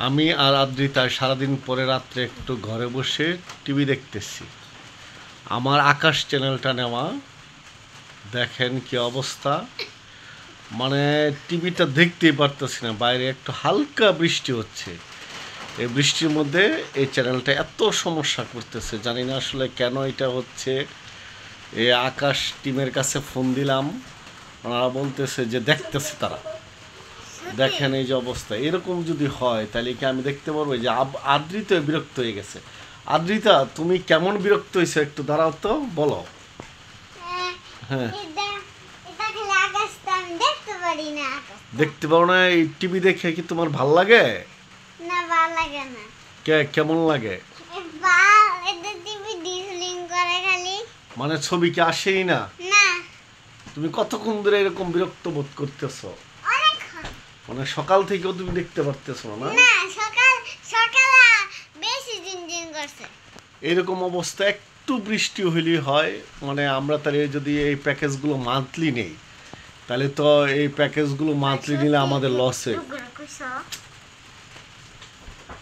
আমি আর আদ্রিতা সারাদিন পরে রাত্রে একটু ঘরে বসে টিভি দেখতেছি। আমার আকাশ চ্যানেলটা নেওয়া, দেখেন কি অবস্থা। মানে টিভিটা দেখতেই পারতেছি না, বাইরে একটু হালকা বৃষ্টি হচ্ছে। এই বৃষ্টির মধ্যে এই চ্যানেলটা এত সমস্যা করতেছে, জানি না আসলে কেন এটা হচ্ছে। এই আকাশ টিমের কাছে ফোন দিলাম, ওনারা বলতেছে যে দেখতেছে তারা। দেখেন এই যে অবস্থা, এরকম যদি হয় তাহলে কি আমি দেখতে পারবো? যে আদ্রিতা বিরক্ত হয়ে গেছে। আদ্রিতা, তুমি কেমন বিরক্ত হয়েছো একটু দাঁড়াও তো, বলো। হ্যাঁ, দেখতে পারো না? এই টিভি দেখে কি তোমার ভাল লাগে? না, ভালো লাগে না। কেমন লাগে? টিভি ডিসলিং করে খালি। মানে ছবি কি আসেই না? না, তুমি কতক্ষণ ধরে এরকম বিরক্ত বোধ করতেছো? অনেকক্ষণ। মানে সকাল থেকেও তুমি দেখতে পারতেছো না? না, সকাল বেশি জিনজিন করছে। এরকম অবস্থা একটু বৃষ্টি হইলেই হয়। মানে আমরা তাহলে যদি এই প্যাকেজগুলো মান্থলি নেই, তাহলে তো এই প্যাকেজগুলো মান্থলি নিলে আমাদের লসে।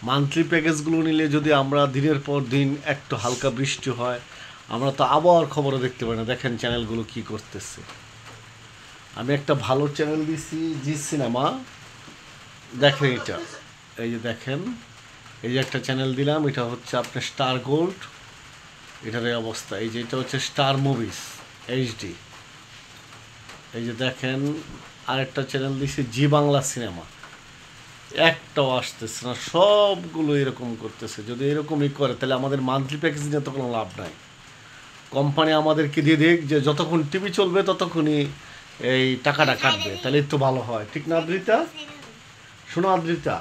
মান্থলি প্যাকেজগুলো নিলে যদি আমরা দিনের পর দিন একটু হালকা বৃষ্টি হয়, আমরা তো আবহাওয়ার খবরও দেখতে পাই না। দেখেন চ্যানেলগুলো কি করতেছে। আমি একটা ভালো চ্যানেল দিছি, জি সিনেমা, দেখেন এটা। এই যে দেখেন, এই যে একটা চ্যানেল দিলাম, এটা হচ্ছে আপনার স্টার গোল্ড। এটার এই অবস্থা। এই যে এটা হচ্ছে স্টার মুভিস এইচডি। এই যে দেখেন, আরেকটা চ্যানেল দিছি জি বাংলা সিনেমা। একটাও আসতেছে না, সবগুলো এরকম করতেছে। যদি এরকমই করে তাহলে আমাদের মান্থলি প্যাকেজ নিয়ে তো কোনো লাভ নাই। কোম্পানি আমাদেরকে দিয়ে দিক যে যতক্ষণ টিভি চলবে ততক্ষণই এই টাকাটা কাটবে, তাহলে একটু ভালো হয়। ঠিক না আদ্রিতা? শোনো আদ্রিতা,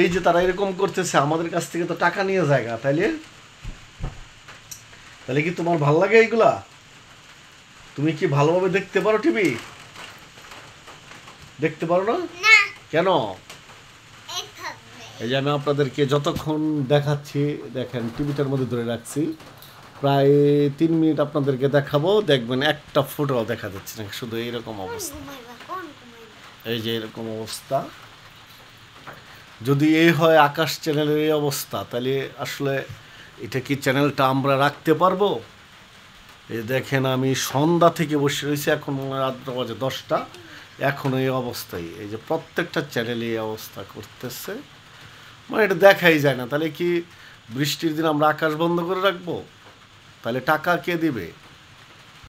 এই যে তারা এরকম করতেছে, আমাদের কাছ থেকে তো টাকা নিয়ে জায়গা, তাইলে তাহলে কি তোমার ভালো লাগে এইগুলা? তুমি কি ভালোভাবে দেখতে পারো টিভি? দেখতে পারো না না, কেন? এই থাকবে। এই যে আমি আপনাদেরকে যতক্ষণ দেখাচ্ছি, দেখেন টিভিটার মধ্যে ধরে রাখছি, প্রায় 3 মিনিট আপনাদেরকে দেখাবো, দেখবেন একটা ফুটও দেখা যাচ্ছে না, শুধু এইরকম অবস্থা। এই যে এরকম অবস্থা। যদি এই হয় আকাশ চ্যানেলের এই অবস্থা, তাহলে আসলে এটা কি চ্যানেলটা আমরা রাখতে পারবো? এই দেখেন, আমি সন্ধ্যা থেকে বসে রয়েছি, এখন মনে হয় রাত বাজে 10টা, এখন এই অবস্থায়। এই যে প্রত্যেকটা চ্যানেলে এই অবস্থা করতেছে, মানে এটা দেখাই যায় না। তাহলে কি বৃষ্টির দিন আমরা আকাশ বন্ধ করে রাখবো? তাহলে টাকা কে দিবে?